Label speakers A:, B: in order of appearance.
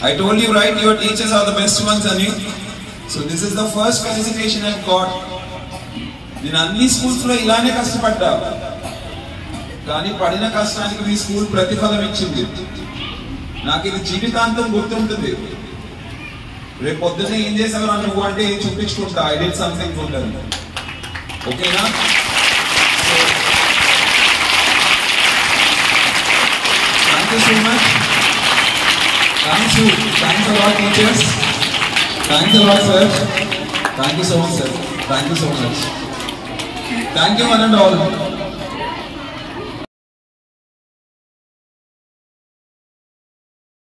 A: I told you, right, your teachers are the best ones, Anu. So this is the first felicitation I've got. నేను అన్ని స్కూల్స్లో ఇలానే కష్టపడ్డా, కానీ పడిన కష్టానికి మీ స్కూల్ ప్రతిఫలం ఇచ్చింది. నాకు ఇది జీవితాంతం గుర్తుంటుంది. రేపు పొద్దున్నే ఏం చేసావు నువ్వు అంటే చూపించుకుంటా, ఐ డిడ్ సంథింగ్ గుడ్ అని. ఓకేనా? Thank you so much. Thanks a lot, teachers. Thanks a lot, sir. Thank you so much, sir. Thank you so much. Thank you, one and all.